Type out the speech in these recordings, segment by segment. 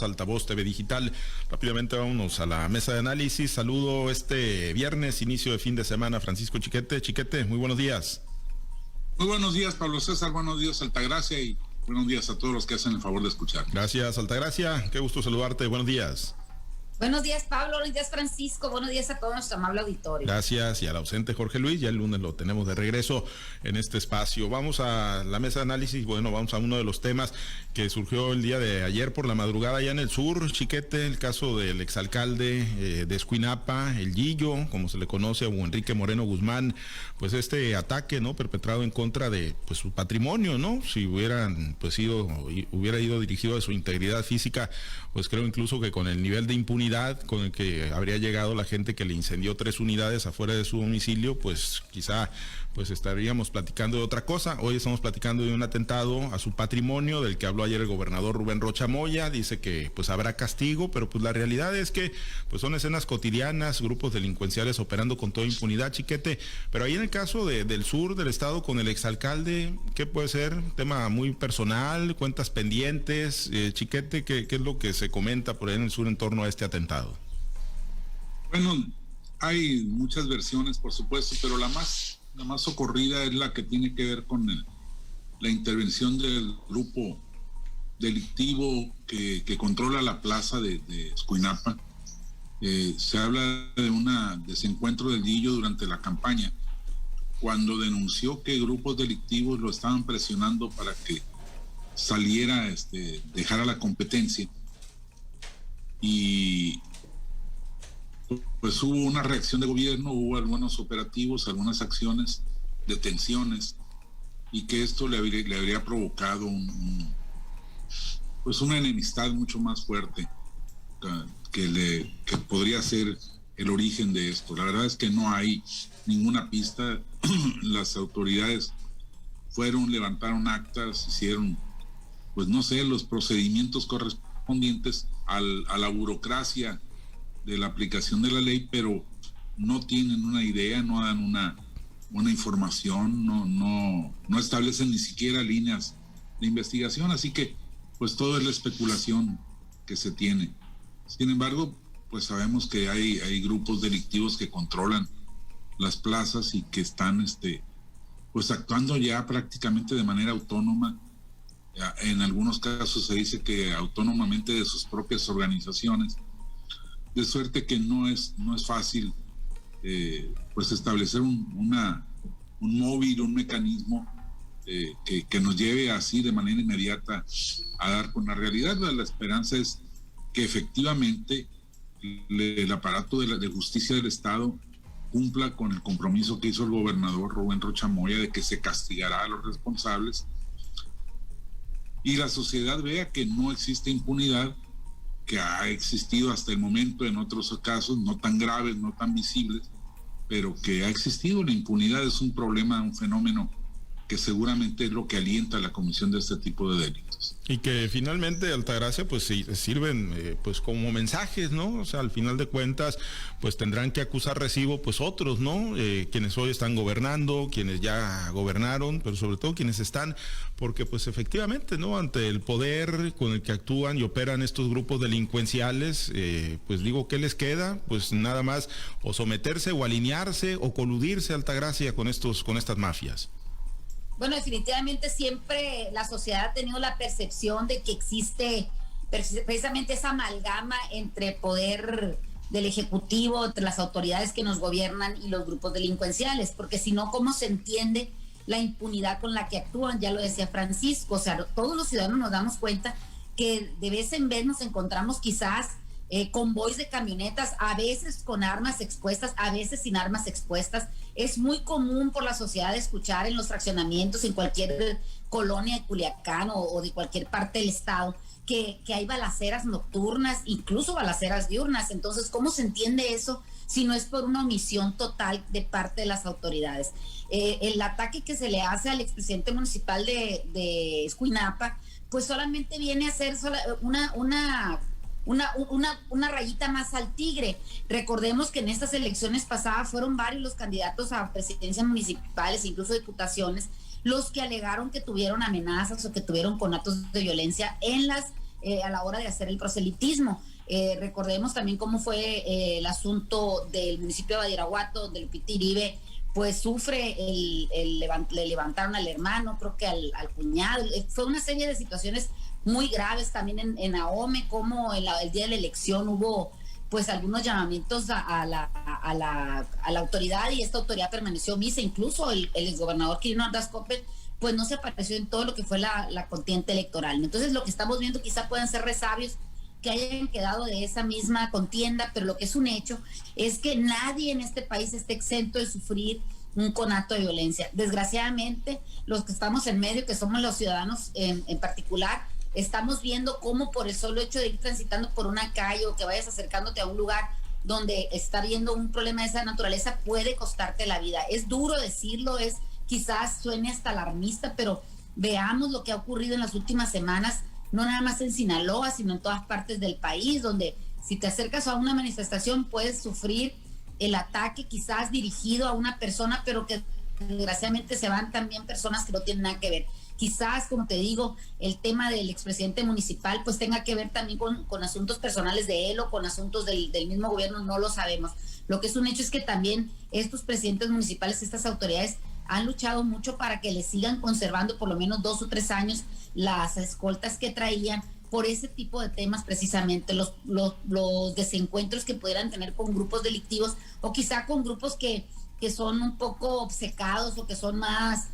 Altavoz TV Digital. Rápidamente vámonos a la mesa de análisis. Saludo este viernes, inicio de fin de semana, Francisco Chiquete. Chiquete, muy buenos días. Muy buenos días, Pablo César, buenos días, Altagracia, y buenos días a todos los que hacen el favor de escuchar. Gracias, Altagracia, qué gusto saludarte, buenos días. Buenos días, Pablo, buenos días, Francisco, buenos días a todo nuestro amable auditorio. Gracias, y al ausente Jorge Luis, ya el lunes lo tenemos de regreso en este espacio. Vamos a la mesa de análisis, bueno, vamos a uno de los temas que surgió el día de ayer por la madrugada allá en el sur, Chiquete, el caso del exalcalde de Escuinapa, el Gillo, como se le conoce, a Enrique Moreno Guzmán, pues este ataque, ¿no?, perpetrado en contra de pues su patrimonio, ¿no? Si hubiera ido dirigido a su integridad física, pues creo incluso que con el nivel de impunidad con el que habría llegado la gente que le incendió 3 unidades afuera de su domicilio, pues quizá pues estaríamos platicando de otra cosa. Hoy estamos platicando de un atentado a su patrimonio del que habló ayer el gobernador Rubén Rocha Moya. Dice que pues habrá castigo, pero pues la realidad es que pues son escenas cotidianas, grupos delincuenciales operando con toda impunidad, Chiquete. Pero ahí en el caso del sur del estado con el exalcalde, ¿qué puede ser? Tema muy personal, cuentas pendientes, Chiquete, ¿qué es lo que se comenta por ahí en el sur en torno a este atentado? Bueno, hay muchas versiones, por supuesto, pero la más socorrida es la que tiene que ver con la intervención del grupo delictivo que controla la plaza de Escuinapa. Se habla de un desencuentro del Gillo durante la campaña, cuando denunció que grupos delictivos lo estaban presionando para que saliera, dejara la competencia. Y pues hubo una reacción de gobierno, hubo algunos operativos, algunas acciones, detenciones, y que esto le habría provocado una enemistad mucho más fuerte que podría ser el origen de esto. La verdad es que no hay ninguna pista. Las autoridades levantaron actas, hicieron, pues no sé, los procedimientos correspondientes a la burocracia de la aplicación de la ley, pero no tienen una idea, no dan una información, no establecen ni siquiera líneas de investigación, así que pues todo es la especulación que se tiene. Sin embargo, pues sabemos que hay grupos delictivos que controlan las plazas y que están pues actuando ya prácticamente de manera autónoma. En algunos casos se dice que autónomamente de sus propias organizaciones, de suerte que no es fácil pues establecer un móvil, un mecanismo que nos lleve así de manera inmediata a dar con la realidad. La esperanza es que efectivamente el aparato de justicia del Estado cumpla con el compromiso que hizo el gobernador Rubén Rocha Moya de que se castigará a los responsables y la sociedad vea que no existe impunidad, que ha existido hasta el momento en otros casos, no tan graves, no tan visibles, pero que ha existido. La impunidad es un problema, un fenómeno que seguramente es lo que alienta la comisión de este tipo de delitos. Y que finalmente, Altagracia, pues sirven pues como mensajes, ¿no? O sea, al final de cuentas, pues tendrán que acusar recibo pues otros, ¿no? Quienes hoy están gobernando, quienes ya gobernaron, pero sobre todo quienes están, porque pues efectivamente, ¿no?, ante el poder con el que actúan y operan estos grupos delincuenciales, pues digo, ¿qué les queda? Pues nada más o someterse o alinearse o coludirse, Altagracia, con estas mafias. Bueno, definitivamente siempre la sociedad ha tenido la percepción de que existe precisamente esa amalgama entre poder del Ejecutivo, entre las autoridades que nos gobiernan y los grupos delincuenciales, porque si no, ¿cómo se entiende la impunidad con la que actúan? Ya lo decía Francisco, o sea, todos los ciudadanos nos damos cuenta que de vez en vez nos encontramos quizás convoys de camionetas, a veces con armas expuestas, a veces sin armas expuestas. Es muy común por la sociedad escuchar en los fraccionamientos, en cualquier colonia de Culiacán o de cualquier parte del estado, que hay balaceras nocturnas, incluso balaceras diurnas. Entonces, ¿cómo se entiende eso si no es por una omisión total de parte de las autoridades? El ataque que se le hace al expresidente municipal de Escuinapa, pues solamente viene a ser una rayita más al tigre. Recordemos que en estas elecciones pasadas fueron varios los candidatos a presidencias municipales, incluso diputaciones, los que alegaron que tuvieron amenazas o que tuvieron conatos de violencia en las a la hora de hacer el proselitismo. Recordemos también cómo fue el asunto del municipio de Badiraguato, donde Lupita Iribe pues sufre, le levantaron al hermano, creo que al cuñado. Fue una serie de situaciones muy graves también en Ahome, como el día de la elección hubo pues algunos llamamientos a la autoridad, y esta autoridad permaneció omisa. Incluso el exgobernador Quirino Ordaz Coppel pues no se apareció en todo lo que fue la contienda electoral. Entonces lo que estamos viendo quizá puedan ser resabios que hayan quedado de esa misma contienda, pero lo que es un hecho es que nadie en este país esté exento de sufrir un conato de violencia. Desgraciadamente, los que estamos en medio, que somos los ciudadanos en particular, estamos viendo cómo por el solo hecho de ir transitando por una calle o que vayas acercándote a un lugar donde está viendo un problema de esa naturaleza puede costarte la vida. Es duro decirlo, quizás suene hasta alarmista, pero veamos lo que ha ocurrido en las últimas semanas, no nada más en Sinaloa, sino en todas partes del país, donde si te acercas a una manifestación puedes sufrir el ataque quizás dirigido a una persona, pero que desgraciadamente se van también personas que no tienen nada que ver. Quizás, como te digo, el tema del expresidente municipal pues tenga que ver también con asuntos personales de él o con asuntos del mismo gobierno, no lo sabemos. Lo que es un hecho es que también estos presidentes municipales, estas autoridades, han luchado mucho para que les sigan conservando por lo menos 2 o 3 años las escoltas que traían por ese tipo de temas, precisamente los desencuentros que pudieran tener con grupos delictivos o quizá con grupos que son un poco obcecados o que son más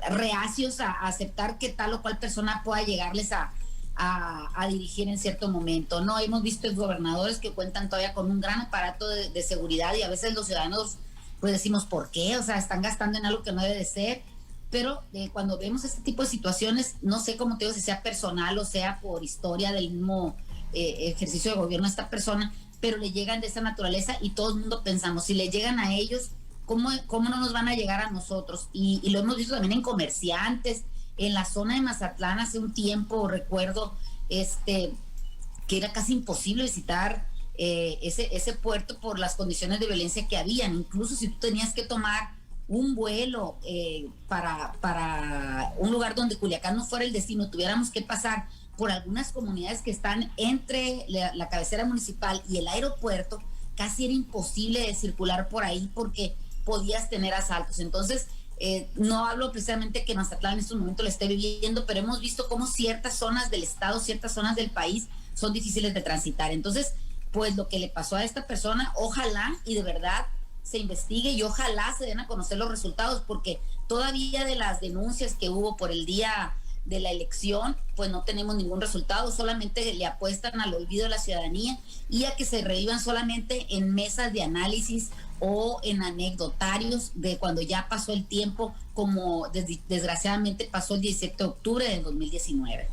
reacios a aceptar que tal o cual persona pueda llegarles a dirigir en cierto momento. No hemos visto gobernadores que cuentan todavía con un gran aparato de seguridad, y a veces los ciudadanos pues decimos, ¿por qué? O sea, están gastando en algo que no debe de ser. Pero cuando vemos este tipo de situaciones, no sé cómo te digo, si sea personal o sea por historia del mismo ejercicio de gobierno a esta persona, pero le llegan de esa naturaleza y todo el mundo pensamos, si le llegan a ellos, ¿cómo no nos van a llegar a nosotros? Y lo hemos visto también en comerciantes, en la zona de Mazatlán hace un tiempo, recuerdo, que era casi imposible visitar ese puerto por las condiciones de violencia que habían. Incluso si tú tenías que tomar un vuelo para un lugar donde Culiacán no fuera el destino, tuviéramos que pasar por algunas comunidades que están entre la cabecera municipal y el aeropuerto, casi era imposible de circular por ahí porque podías tener asaltos. Entonces, no hablo precisamente que Mazatlán en estos momentos lo esté viviendo, pero hemos visto cómo ciertas zonas del estado, ciertas zonas del país son difíciles de transitar. Entonces, pues lo que le pasó a esta persona, ojalá y de verdad se investigue y ojalá se den a conocer los resultados, porque todavía de las denuncias que hubo por el día de la elección, pues no tenemos ningún resultado, solamente le apuestan al olvido de la ciudadanía y a que se revivan solamente en mesas de análisis o en anecdotarios de cuando ya pasó el tiempo, como desgraciadamente pasó el 17 de octubre de 2019.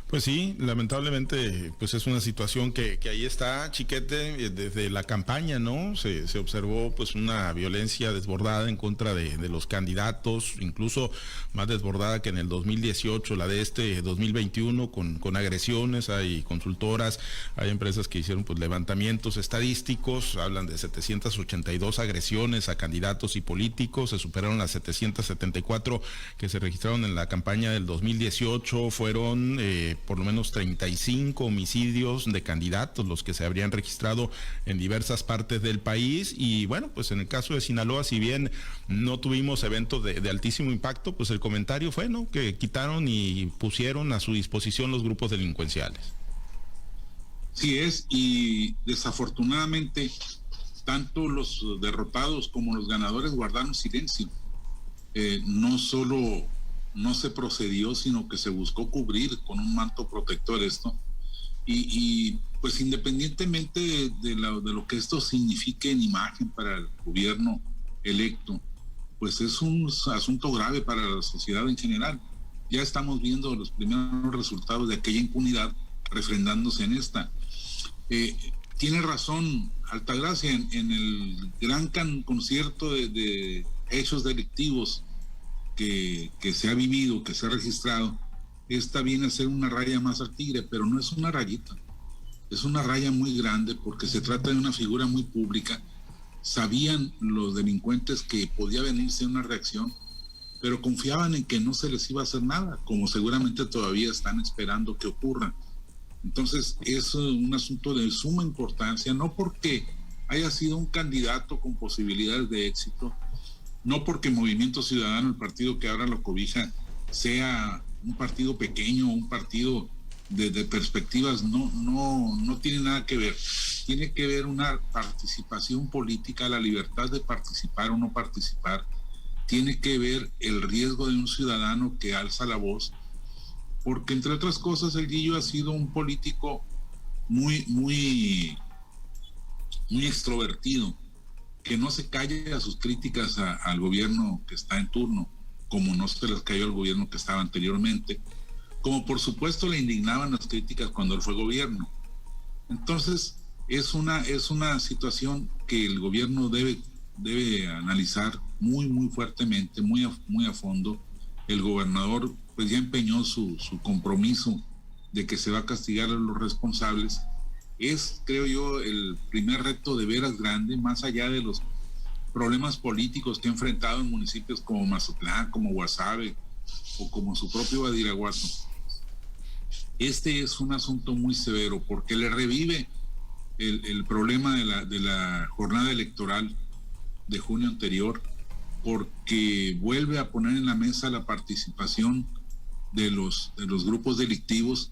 Pues sí, lamentablemente, pues es una situación que ahí está, Chiquete, desde la campaña, ¿no? Se observó pues una violencia desbordada en contra de los candidatos, incluso más desbordada que en el 2018, la de este 2021, con agresiones. Hay consultoras, hay empresas que hicieron pues levantamientos estadísticos, hablan de 782 agresiones a candidatos y políticos, se superaron las 774 que se registraron en la campaña del 2018, fueron por lo menos 35 homicidios de candidatos los que se habrían registrado en diversas partes del país. Y bueno, pues en el caso de Sinaloa, si bien no tuvimos eventos de altísimo impacto, pues el comentario fue, ¿no?, que quitaron y pusieron a su disposición los grupos delincuenciales. Sí es, y desafortunadamente tanto los derrotados como los ganadores guardaron silencio. No solo no se procedió, sino que se buscó cubrir con un manto protector esto. Y pues independientemente de lo que esto signifique en imagen para el gobierno electo, pues es un asunto grave para la sociedad en general. Ya estamos viendo los primeros resultados de aquella impunidad refrendándose en esta. Tiene razón Altagracia en el gran concierto de hechos delictivos que se ha vivido, que se ha registrado. Esta viene a ser una raya más al tigre, pero no es una rayita, es una raya muy grande porque se trata de una figura muy pública. Sabían los delincuentes que podía venirse una reacción pero confiaban en que no se les iba a hacer nada, como seguramente todavía están esperando que ocurra. Entonces es un asunto de suma importancia, no porque haya sido un candidato con posibilidades de éxito, no porque Movimiento Ciudadano, el partido que ahora lo cobija, sea un partido pequeño, un partido de perspectivas, no tiene nada que ver. Tiene que ver una participación política, la libertad de participar o no participar. Tiene que ver el riesgo de un ciudadano que alza la voz, porque entre otras cosas el Guillo ha sido un político muy extrovertido, que no se calle a sus críticas al gobierno que está en turno, como no se les cayó al gobierno que estaba anteriormente, como por supuesto le indignaban las críticas cuando él fue gobierno. Entonces es una situación que el gobierno debe analizar muy fuertemente, muy a fondo. El gobernador pues ya empeñó su compromiso de que se va a castigar a los responsables. Es, creo yo, el primer reto de veras grande, más allá de los problemas políticos que ha enfrentado en municipios como Mazatlán, como Guasave o como su propio Badiraguato. Este es un asunto muy severo porque le revive el problema de la jornada electoral de junio anterior, porque vuelve a poner en la mesa la participación de los grupos delictivos,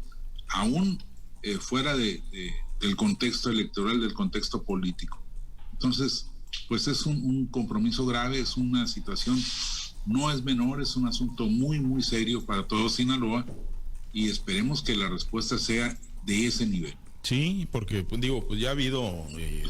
aún fuera del contexto electoral, del contexto político. Entonces, pues es un compromiso grave, es una situación, no es menor, es un asunto muy serio para todo Sinaloa, y esperemos que la respuesta sea de ese nivel. Sí, porque pues ya ha habido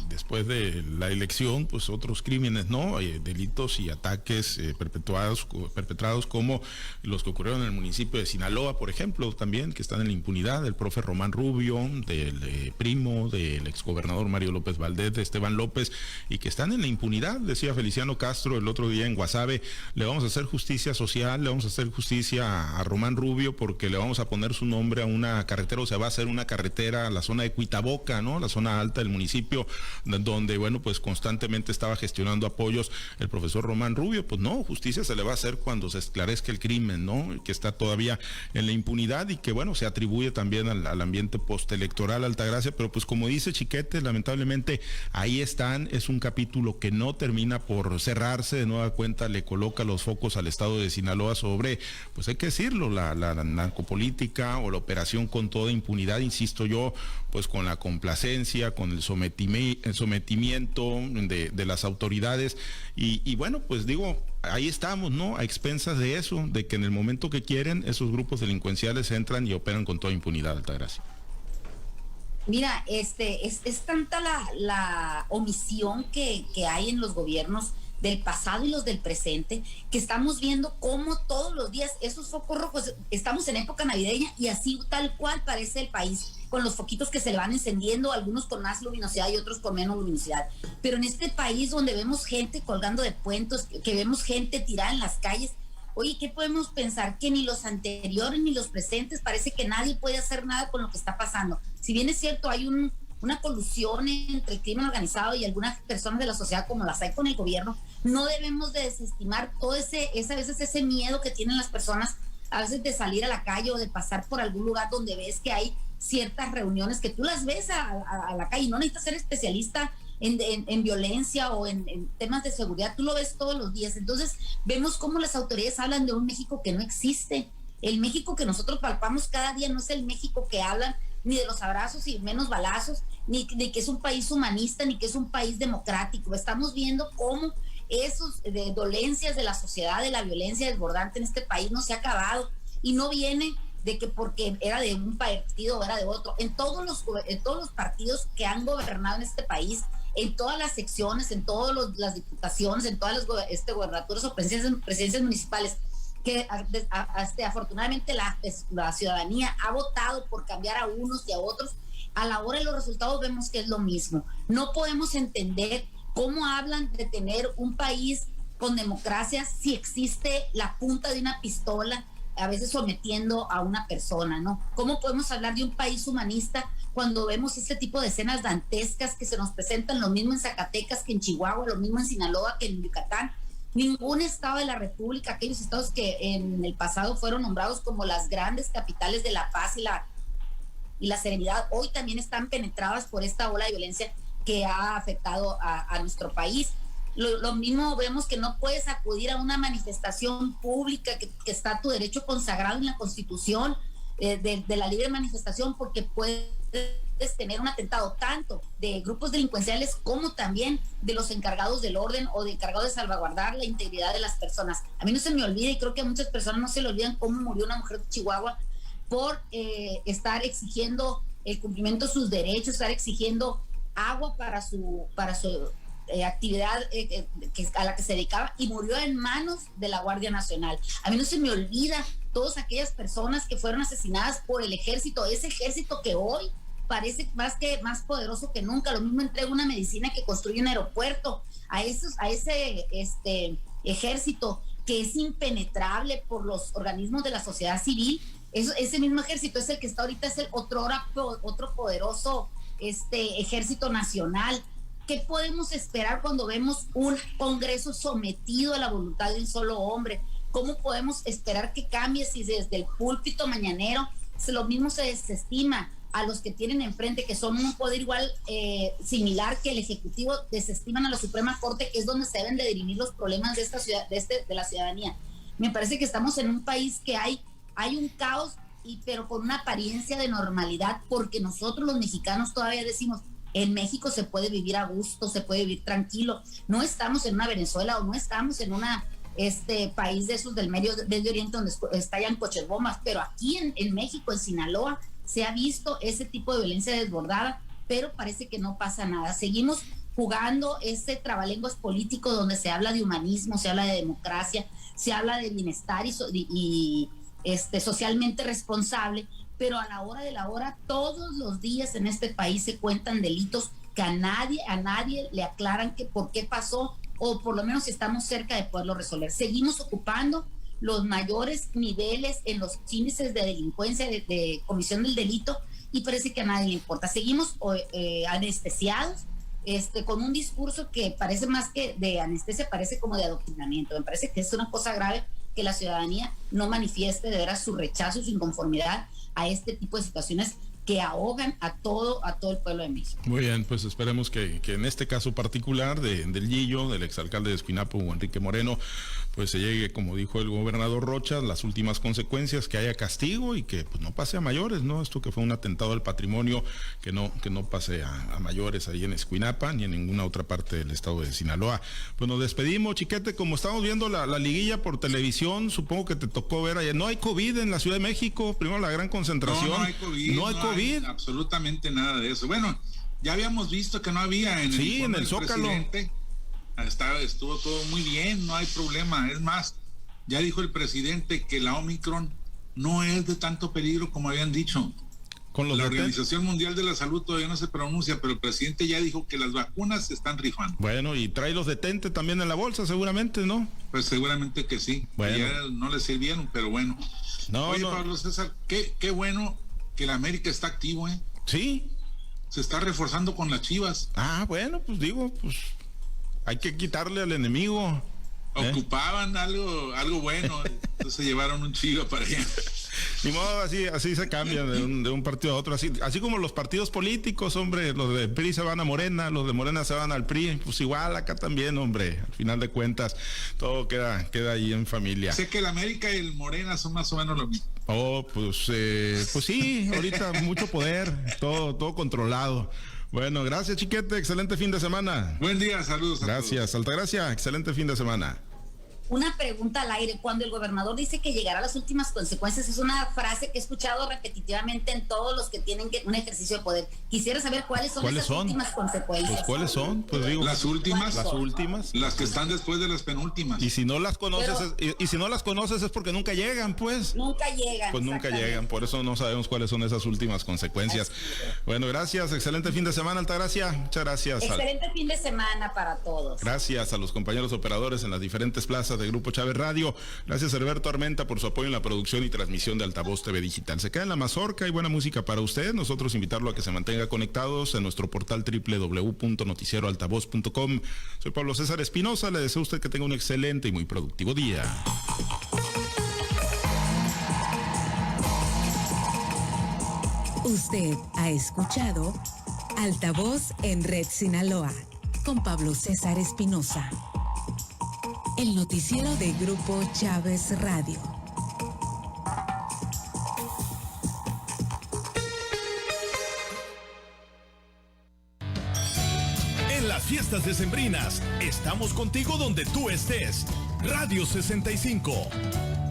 después de la elección pues otros crímenes, ¿no? Delitos y ataques perpetrados como los que ocurrieron en el municipio de Sinaloa, por ejemplo, también, que están en la impunidad, del profe Román Rubio, del primo del exgobernador Mario López Valdés, de Esteban López, y que están en la impunidad. Decía Feliciano Castro el otro día en Guasave: le vamos a hacer justicia social, le vamos a hacer justicia a Román Rubio porque le vamos a poner su nombre a una carretera, o sea, va a ser una carretera a la zona de Cuitaboca, ¿no? La zona alta del municipio, donde, bueno, pues constantemente estaba gestionando apoyos el profesor Román Rubio. Pues no, justicia se le va a hacer cuando se esclarezca el crimen, ¿no? Que está todavía en la impunidad y que, bueno, se atribuye también al ambiente postelectoral Altagracia, pero pues como dice Chiquete, lamentablemente ahí están. Es un capítulo que no termina por cerrarse. De nueva cuenta le coloca los focos al estado de Sinaloa sobre, pues hay que decirlo, la narcopolítica o la operación con toda impunidad, insisto yo, pues con la complacencia, con el sometimiento de las autoridades y bueno, pues digo, ahí estamos, ¿no? A expensas de eso, de que en el momento que quieren, esos grupos delincuenciales entran y operan con toda impunidad, Altagracia. Mira, es tanta la omisión que hay en los gobiernos del pasado y los del presente, que estamos viendo cómo todos los días esos focos rojos, estamos en época navideña y así tal cual parece el país, con los foquitos que se le van encendiendo, algunos con más luminosidad y otros con menos luminosidad. Pero en este país donde vemos gente colgando de puentes, que vemos gente tirada en las calles, oye, ¿qué podemos pensar? Que ni los anteriores ni los presentes, parece que nadie puede hacer nada con lo que está pasando. Si bien es cierto, hay una colusión entre el crimen organizado y algunas personas de la sociedad, como las hay con el gobierno, no debemos de desestimar todo a veces ese miedo que tienen las personas, a veces de salir a la calle o de pasar por algún lugar donde ves que hay ciertas reuniones que tú las ves a la calle. No necesitas ser especialista en violencia o en temas de seguridad, tú lo ves todos los días. Entonces vemos cómo las autoridades hablan de un México que no existe. El México que nosotros palpamos cada día no es el México que hablan, ni de los abrazos y menos balazos, ni de que es un país humanista, ni que es un país democrático. Estamos viendo cómo esos de dolencias de la sociedad, de la violencia desbordante en este país no se ha acabado, y no viene de que porque era de un partido o era de otro. En todos los partidos que han gobernado en este país, en todas las secciones, en todas las diputaciones, en todas las gobernaturas o presidencias municipales, que afortunadamente la ciudadanía ha votado por cambiar a unos y a otros, a la hora de los resultados vemos que es lo mismo. No podemos entender cómo hablan de tener un país con democracia si existe la punta de una pistola, a veces sometiendo a una persona, ¿no? ¿Cómo podemos hablar de un país humanista cuando vemos este tipo de escenas dantescas que se nos presentan, lo mismo en Zacatecas que en Chihuahua, lo mismo en Sinaloa que en Yucatán? Ningún estado de la República, aquellos estados que en el pasado fueron nombrados como las grandes capitales de la paz y la serenidad, hoy también están penetradas por esta ola de violencia que ha afectado a nuestro país. Lo mismo vemos que no puedes acudir a una manifestación pública que está tu derecho consagrado en la Constitución de la libre manifestación, porque puedes tener un atentado tanto de grupos delincuenciales como también de los encargados del orden o de encargados de salvaguardar la integridad de las personas. A mí no se me olvida, y creo que a muchas personas no se le olvidan, cómo murió una mujer de Chihuahua por estar exigiendo el cumplimiento de sus derechos, estar exigiendo agua para su actividad a la que se dedicaba, y murió en manos de la Guardia Nacional. A mí no se me olvida todas aquellas personas que fueron asesinadas por el ejército, ese ejército que hoy parece más poderoso que nunca. Lo mismo entrega una medicina que construye un aeropuerto a ese ejército que es impenetrable por los organismos de la sociedad civil. Ese mismo ejército es el que está ahorita, es el otro poderoso ejército nacional. ¿Qué podemos esperar cuando vemos un Congreso sometido a la voluntad de un solo hombre? ¿Cómo podemos esperar que cambie si desde el púlpito mañanero lo mismo se desestima a los que tienen enfrente, que son un poder igual similar que el Ejecutivo, desestiman a la Suprema Corte, que es donde se deben de dirimir los problemas de esta ciudad, de la ciudadanía? Me parece que estamos en un país que hay un caos, pero con una apariencia de normalidad, porque nosotros los mexicanos todavía decimos, en México se puede vivir a gusto, se puede vivir tranquilo. No estamos en una Venezuela o no estamos en una país de esos del Medio Oriente donde estallan coches bombas, pero aquí en México, en Sinaloa, se ha visto ese tipo de violencia desbordada, pero parece que no pasa nada. Seguimos jugando ese trabalenguas político donde se habla de humanismo, se habla de democracia, se habla de bienestar y socialmente responsable, pero a la hora de la hora, todos los días en este país se cuentan delitos que a nadie le aclaran que por qué pasó, o por lo menos si estamos cerca de poderlo resolver. Seguimos ocupando los mayores niveles en los índices de delincuencia, de comisión del delito, y parece que a nadie le importa. Seguimos anestesiados, con un discurso que parece más que de anestesia, parece como de adoctrinamiento. Me parece que es una cosa grave que la ciudadanía no manifieste de veras su rechazo y su inconformidad a este tipo de situaciones que ahogan a todo el pueblo de México. Muy bien, pues esperemos que en este caso particular del Gillo, del exalcalde de Escuinapa, Enrique Moreno, pues se llegue, como dijo el gobernador Rocha, las últimas consecuencias, que haya castigo y que pues no pase a mayores, ¿no? Esto que fue un atentado al patrimonio, que no pase a mayores ahí en Escuinapa ni en ninguna otra parte del estado de Sinaloa. Pues nos despedimos, Chiquete, como estamos viendo la liguilla por televisión, supongo que te tocó ver ayer. No hay COVID en la Ciudad de México, primero la gran concentración. No hay COVID. No hay COVID. Absolutamente nada de eso. Bueno, ya habíamos visto que no había en el Zócalo. Estuvo todo muy bien, no hay problema. Es más, ya dijo el presidente que la Omicron no es de tanto peligro como habían dicho. Con la Organización Mundial de la Salud todavía no se pronuncia, pero el presidente ya dijo que las vacunas se están rifando. Bueno, y trae los detentes también en la bolsa, seguramente, ¿no? Pues seguramente que sí. Bueno. Ya no le sirvieron, pero bueno. Oye, Pablo César, qué bueno que el América está activo, ¿eh? Sí. Se está reforzando con las Chivas. Bueno, pues hay que quitarle al enemigo. Ocupaban algo bueno, entonces llevaron un Chiva para allá. Ni modo, así se cambia de un partido a otro, así como los partidos políticos, hombre, los de PRI se van a Morena, los de Morena se van al PRI, pues igual acá también, hombre, al final de cuentas, todo queda ahí en familia. Sé que el América y el Morena son más o menos lo mismo. Pues sí, ahorita mucho poder, todo controlado. Bueno, gracias, Chiquete, excelente fin de semana. Buen día, saludos. Gracias, Altagracia, excelente fin de semana. Una pregunta al aire. Cuando el gobernador dice que llegará a las últimas consecuencias, es una frase que he escuchado repetitivamente en todos los que tienen un ejercicio de poder. Quisiera saber cuáles son esas últimas consecuencias. Pues, ¿cuáles son? Pues digo, las últimas. Las que están después de las penúltimas. Y si no las conoces, es porque nunca llegan, pues. Nunca llegan. Pues nunca llegan, por eso no sabemos cuáles son esas últimas consecuencias. Bueno, gracias, excelente fin de semana, Altagracia. Muchas gracias. Excelente fin de semana para todos. Gracias a los compañeros operadores en las diferentes plazas de Grupo Chávez Radio. Gracias a Alberto Armenta por su apoyo en la producción y transmisión de Altavoz TV Digital. Se queda en la mazorca, hay buena música para usted. Nosotros invitarlo a que se mantenga conectados en nuestro portal www.noticieroaltavoz.com. Soy Pablo César Espinosa, le deseo a usted que tenga un excelente y muy productivo día. Usted ha escuchado Altavoz en Red Sinaloa con Pablo César Espinosa. El noticiero de Grupo Chávez Radio. En las fiestas decembrinas, estamos contigo donde tú estés. Radio 65.